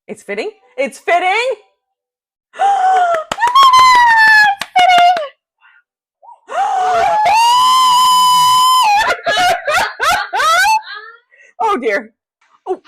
It's fitting? It's fitting? Oh dear. Oh.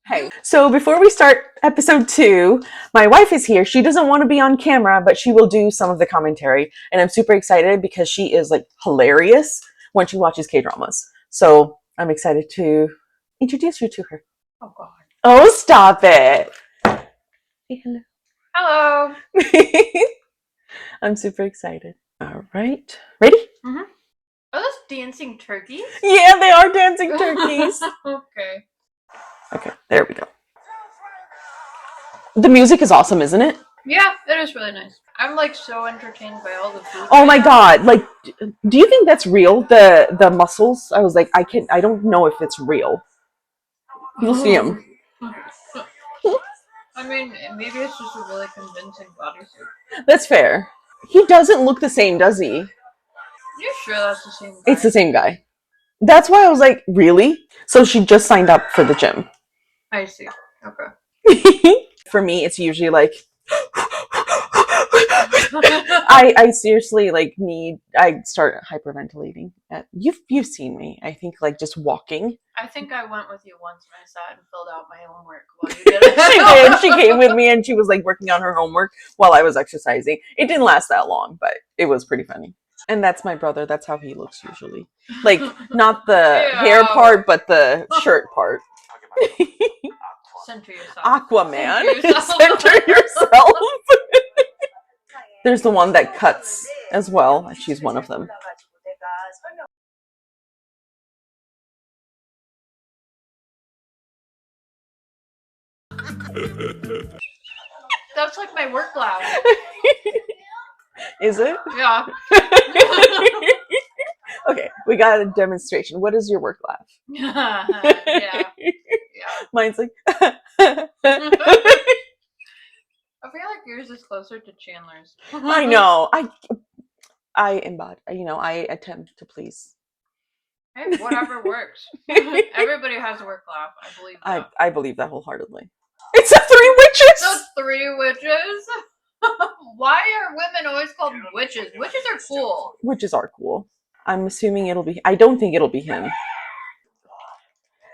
Hey. So before we start episode 2, my wife is here. She doesn't want to be on camera, but she will do some of the commentary. And I'm super excited because she is like hilarious when she watches Kdramas. So I'm excited to introduce you to her. Oh God. Oh, stop it. Say hello. Hello. I'm super excited. All right. Ready? Mm-hmm. Are those dancing turkeys? Yeah, they are dancing turkeys. Okay. Okay, there we go. The music is awesome, isn't it? Yeah, it is really nice. I'm like so entertained by all the food. Oh my God. Like, do you think that's real? The mussels? I was like, I don't know if it's real. You'll see them. I mean, maybe it's just a really convincing bodysuit. That's fair. He doesn't look the same, does he? You sure that's the same guy? It's the same guy. That's why I was like, really? So she just signed up for the gym. I see. Okay. For me, it's usually like, I seriously like I start hyperventilating. You've seen me. I think like just walking. I think I went with you once and I sat and filled out my homework while you did it. She did. She came with me and she was like working on her homework while I was exercising. It didn't last that long, but it was pretty funny. And that's my brother. That's how he looks usually. Like not the hair part, but the shirt part. Center yourself. Aquaman. Center yourself. There's the one that cuts as well. She's one of them. That's like my work laugh. Is it? Yeah. Okay, we got a demonstration. What is your work laugh? Yeah. Mine's like. I feel like yours is closer to Chandler's. I know. I embody. I attempt to please. Hey, whatever works. Everybody has a work laugh. I believe that. I believe that wholeheartedly. It's the 3 witches. The 3 witches. Why are women always called witches? Witches are cool. Witches are cool. I'm assuming it'll be. I don't think it'll be him.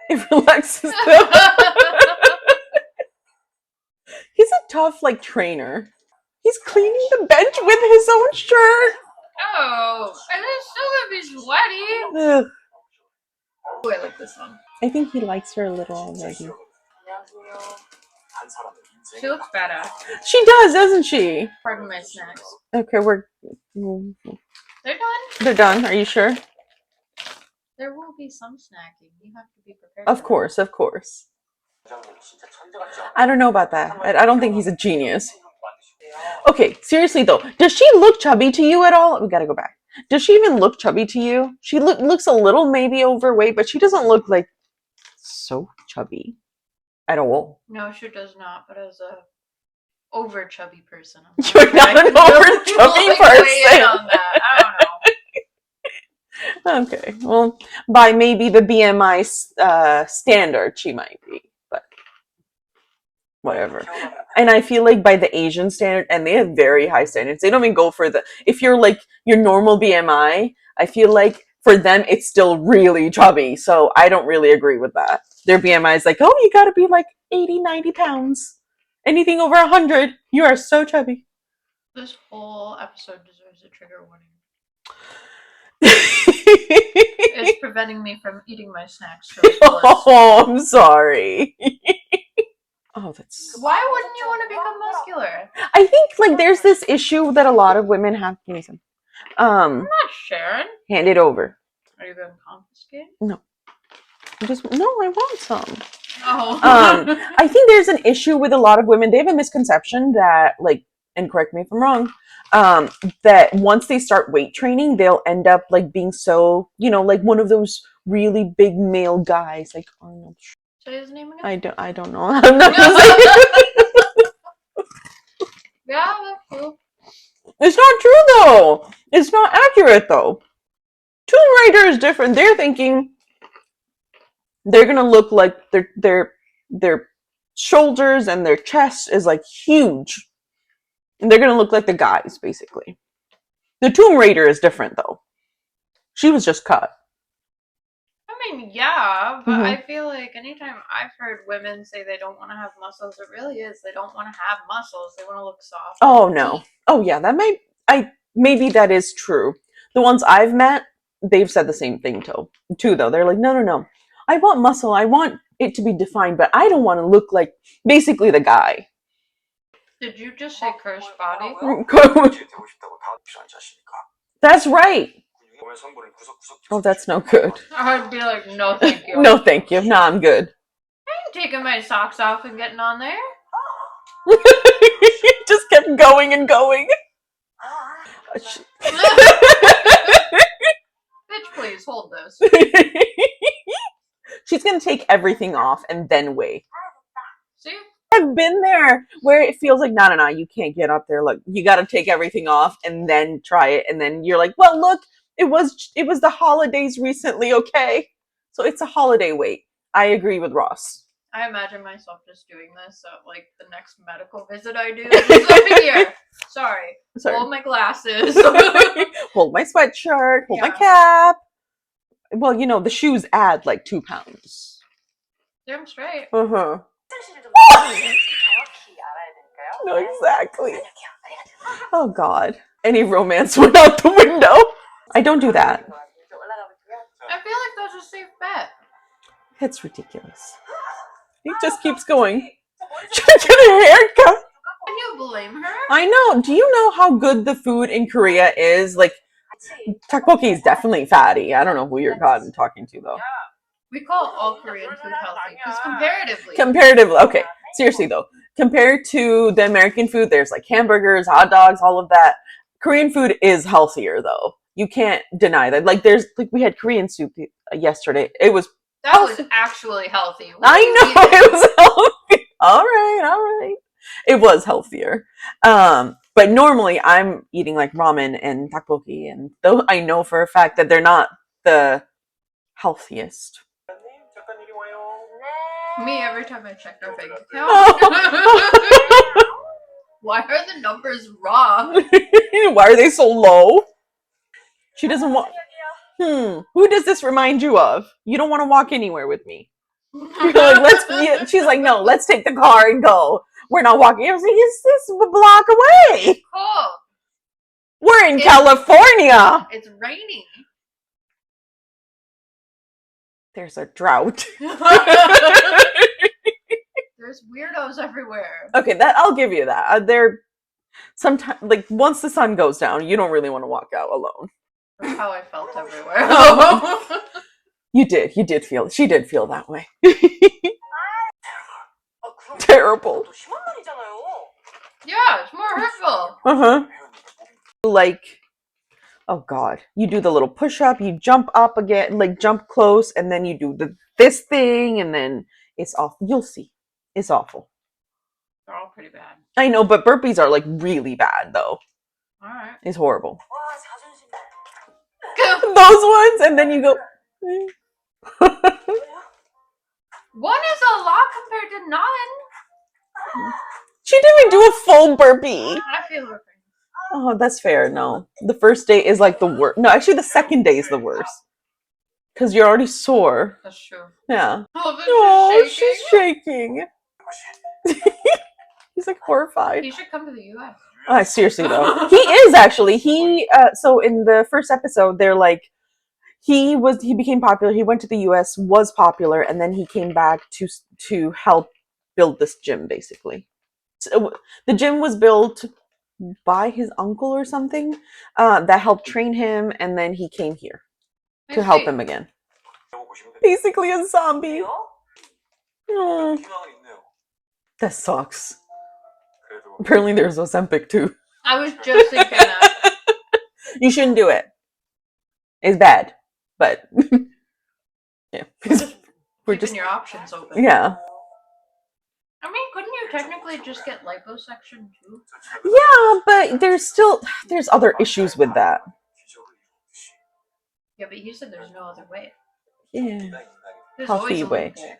It relaxes them. He's a tough like trainer. He's cleaning the bench with his own shirt. Oh, and it's still gonna be sweaty. Ugh. Oh, I like this one. I think he likes her a little already. She looks badass. She does, doesn't she? Pardon my snacks. Okay, They're done. They're done. Are you sure? There will be some snacking. You have to be prepared. Of course. I don't know about that. I don't think he's a genius. Okay, seriously though, does she look chubby to you at all? We gotta go back. Does she even look chubby to you? She looks a little maybe overweight, but she doesn't look like so chubby at all. No, she does not. But as a over chubby person, You're not an over chubby person. On that. I don't know. Okay, well, by maybe the BMI standard, she might be, but whatever. And I feel like by the Asian standard, and they have very high standards. They don't even go for if you're like your normal BMI, I feel like for them it's still really chubby. So I don't really agree with that. Their BMI is like, oh, you gotta be like 80, 90 pounds. Anything over 100, you are so chubby. This whole episode deserves a trigger warning. It's preventing me from eating my snacks. Oh, I'm sorry. Oh, that's. Why wouldn't you want to become muscular? I think like there's this issue that a lot of women have. Give me some. I'm not sharing. Hand it over. Are you going to confiscate? No. I want some. Oh. I think there's an issue with a lot of women. They have a misconception that like, and correct me if I'm wrong, that once they start weight training, they'll end up like being so, like one of those really big male guys, like Arnold. Say his name again? I don't know. I'm not gonna say it. Yeah, that's cool. It's not true though. It's not accurate though. Tomb Raider is different. They're thinking they're gonna look like they're shoulders and their chest is like huge. And they're gonna look like the guys, basically. The Tomb Raider is different though. She was just cut. I mean, yeah, but Mhm. I feel like anytime I've heard women say they don't want to have muscles, it really is they don't want to have muscles. They want to look soft. Oh and no. petite. Oh yeah, maybe that is true. The ones I've met, they've said the same thing too though. They're like, no. I want muscle. I want it to be defined, but I don't want to look like basically the guy. Did you just say cursed body? That's right. Oh, that's no good. I'd be like, no, thank you. No, thank you. No, I'm good. I'm taking my socks off and getting on there. Just kept going and going. Bitch, please hold this. She's gonna take everything off and then wait. See? I've been there where it feels like no, you can't get up there. Look, you got to take everything off and then try it, and then you're like, well, look, it was the holidays recently, okay? So it's a holiday wait. I agree with Ross. I imagine myself just doing this at like the next medical visit I do. Just over here. Sorry. Hold my glasses. Hold my sweatshirt. Hold my Yeah. cap. Well, the shoes add like 2 pounds. Damn straight. Uh-huh. No, exactly. Oh God. Any romance went out the window. I don't do that. I feel like that's a safe bet. It's ridiculous. He just keeps going. Should I get a haircut? Can you blame her? I know. Do you know how good the food in Korea is? Like, tteokbokki is definitely fatty. I don't know who you're talking to though. We call all Korean food healthy because comparatively. Comparatively, okay. Seriously though, compared to the American food, there's like hamburgers, hot dogs, all of that. Korean food is healthier though. You can't deny that. Like we had Korean soup yesterday. It was was actually healthy. I know it was healthy. All right. It was healthier. But normally I'm eating like ramen and tteokbokki, and though I know for a fact that they're not the healthiest. Me every time I check our bank account. Why are the numbers wrong? Why are they so low? She doesn't want. Who does this remind you of? You don't want to walk anywhere with me. You're like, she's like, no, let's take the car and go. We're not walking. I was like, is this a block away? Cool. We're in California. It's raining. There's a drought. There's weirdos everywhere. Okay, that I'll give you that. They're sometimes like once the sun goes down, you don't really want to walk out alone. That's how I felt everywhere. You did feel. She did feel that way. Terrible. Yeah, it's more hurtful. Like, oh God, you do the little push up, you jump up again, like jump close, and then you do this thing, and then it's off. You'll see, it's awful. They're all pretty bad. I know, but burpees are like really bad though. All right. It's horrible. Those ones, and then you go. One is a lot compared to none. She didn't even do a full burpee. I feel burping. Oh, that's fair. No, the first day is like the worst. No, actually, the second day is the worst because you're already sore. That's true. Yeah. Oh, she's shaking. He's like horrified. He should come to the U.S. Seriously though, he is actually. So in the first episode, they're like, he became popular. He went to the U.S., was popular, and then he came back to help build this gym. Basically, so the gym was built by his uncle or something that helped train him, and then he came here to help him again. Basically a zombie. Oh, that sucks. Apparently there's Ozempic too. I was just thinking that. You shouldn't do it. It's bad, but yeah. We're Keeping your options open. Yeah. I mean, couldn't you technically just get liposuction too? Yeah, but there's other issues with that. Yeah, but you said there's no other way. Yeah. There's Healthy always a way. loophole.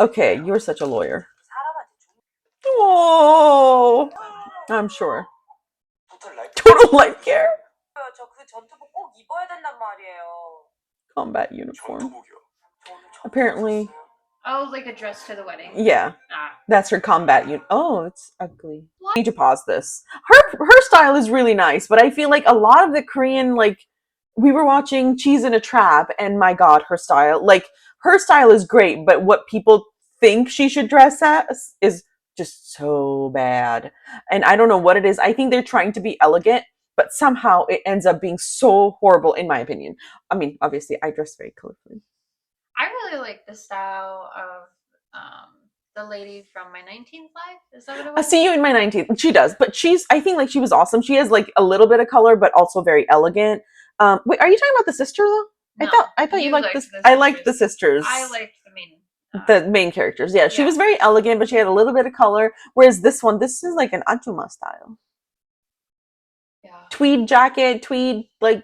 Okay, you're such a lawyer. Oh, I'm sure. Total life care. Combat uniform. Apparently. Oh, like a dress to the wedding. Yeah. Ah. That's her combat uniform. Oh, it's ugly. What? I need to pause this. Her style is really nice, but I feel like a lot of the Korean, like, we were watching Cheese in a Trap, and my god, her style is great, but what people think she should dress as is just so bad. And I don't know what it is. I think they're trying to be elegant, but somehow it ends up being so horrible, in my opinion. I mean, obviously, I dress very colorfully. I really like the style of the lady from My 19th Life. Is that what it was? I See You in My 19th. She does, but I think like she was awesome. She has like a little bit of color, but also very elegant. Wait, are you talking about the sister though? No, I thought you liked this. the I liked the sisters. I liked the main characters. Yeah, she was very elegant, but she had a little bit of color. Whereas this is like an Achuma style. Yeah. Tweed jacket, tweed, like,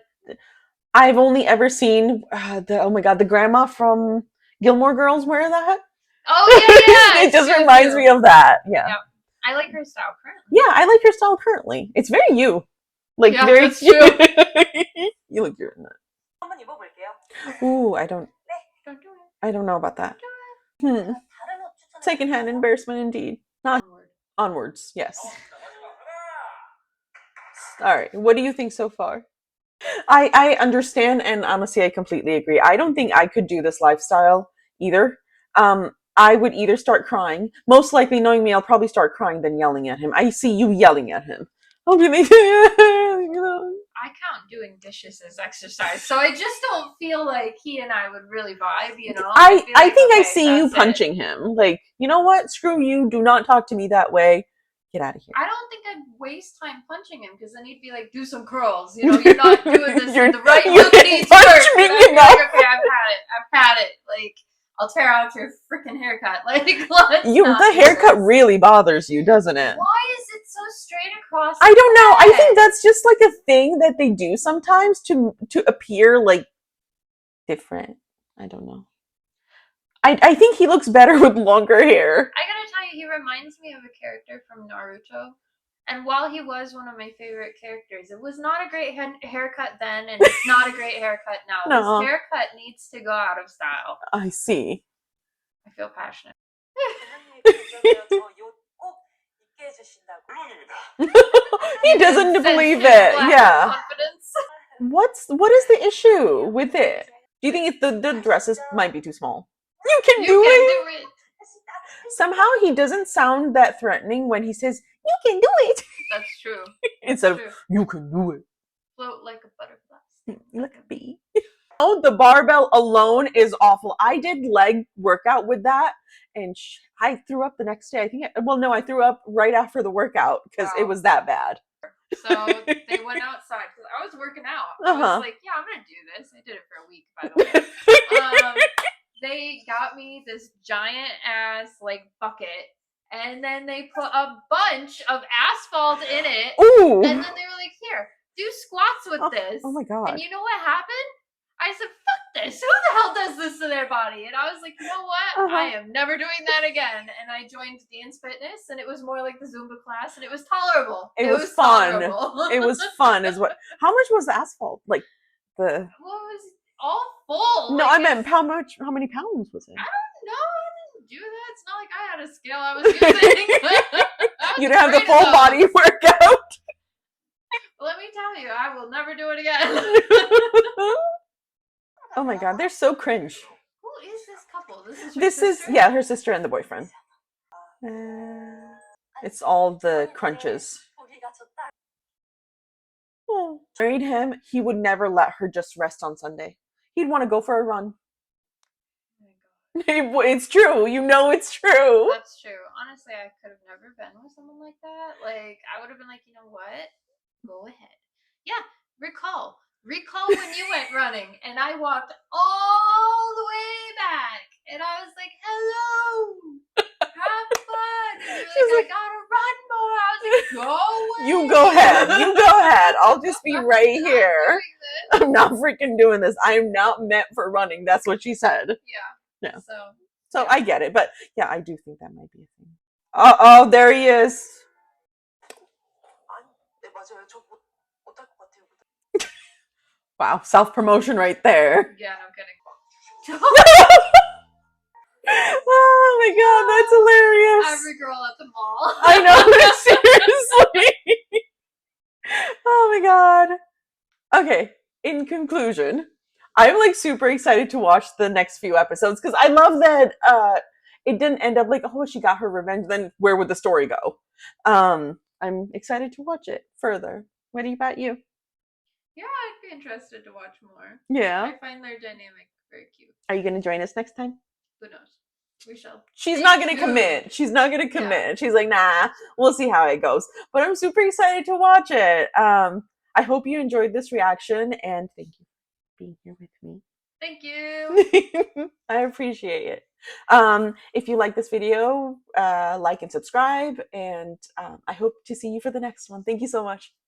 I've only ever seen the grandma from Gilmore Girls wear that. Oh yeah, It just reminds me of that. Yeah. Yep. I like her style currently. Yeah, I like her style currently. It's very you. Like, yeah, very that's true. You look good in that. Ooh, I don't know about that. Secondhand embarrassment indeed. Not onwards, yes. Alright, what do you think so far? I understand, and honestly I completely agree. I don't think I could do this lifestyle either. I would either start crying. Most likely, knowing me, I'll probably start crying then yelling at him. I see you yelling at him. I'll be like, I count doing dishes as exercise, so I just don't feel like he and I would really vibe, you know? I think I see you punching him. Like, you know what? Screw you. Do not talk to me that way. Get out of here. I don't think I'd waste time punching him, because then he'd be like, do some curls. You know, you're not doing this in the right look needs work. And I'd be like, okay, I've had it. Like, I'll tear out your freaking haircut. Like, the haircut really bothers you, doesn't it? Why is it so straight across? I don't know. I think that's just like a thing that they do sometimes to appear like different. I don't know. I think he looks better with longer hair. I gotta tell you, he reminds me of a character from Naruto. And while he was one of my favorite characters, it was not a great haircut then, and it's not a great haircut now. No. This haircut needs to go out of style. I see. I feel passionate. He doesn't believe it. Yeah. What is the issue with it? Do you think the dresses might be too small? You can do it. Somehow he doesn't sound that threatening when he says, "You can do it." That's true. Instead of, "You can do it." Float like a butterfly. Like a bee. Oh, the barbell alone is awful. I did leg workout with that, and I threw up the next day. I threw up right after the workout because it was that bad. So they went outside because I was working out. I was like, yeah, I'm gonna do this. I did it for a week, by the way. They got me this giant ass like bucket, and then they put a bunch of asphalt in it. Ooh. And then they were like, here, do squats with this. Oh my god. And you know what happened? I said, fuck this. Who the hell does this to their body? And I was like, you know what? I am never doing that again. And I joined Dance Fitness, and it was more like the Zumba class, and it was tolerable. It was fun. It was fun is what. How much was the asphalt? Like the. What was all full? No, I meant how many pounds was it? I don't know. I didn't do that. It's not like I had a scale I was using. You didn't have the full body workout. Let me tell you, I will never do it again. Oh my god, they're so cringe. Who is this couple? This is her sister and the boyfriend. It's all the crunches. Oh. Married him, he would never let her just rest on Sunday. He'd want to go for a run. Oh my god. It's true. You know it's true. That's true. Honestly, I could have never been with someone like that. Like, I would have been like, you know what? Go ahead. Yeah, recall when you went running, and I walked all the way back, and I was like, hello, have fun. And you're like, I gotta run more. I was like, go away. You go ahead. I'll just be right here. I'm not freaking doing this. I am not meant for running. That's what she said. Yeah. So I get it, but yeah, I do think that might be a thing. Oh, there he is. Wow, self-promotion right there. Yeah, no kidding. Oh my god, that's hilarious. Every girl at the mall. I know, seriously. Oh my god. Okay, in conclusion, I'm like super excited to watch the next few episodes because I love that it didn't end up like, oh, she got her revenge, then where would the story go? I'm excited to watch it further. What about you? Yeah, I'd be interested to watch more. Yeah. I find their dynamic very cute. Are you gonna join us next time? Who knows? We shall. She's Stay not gonna tuned. commit. She's not gonna Yeah. commit. She's like, nah, we'll see how it goes. But I'm super excited to watch it. I hope you enjoyed this reaction and thank you for being here with me. Thank you. I appreciate it. If you like this video, like and subscribe, and I hope to see you for the next one. Thank you so much.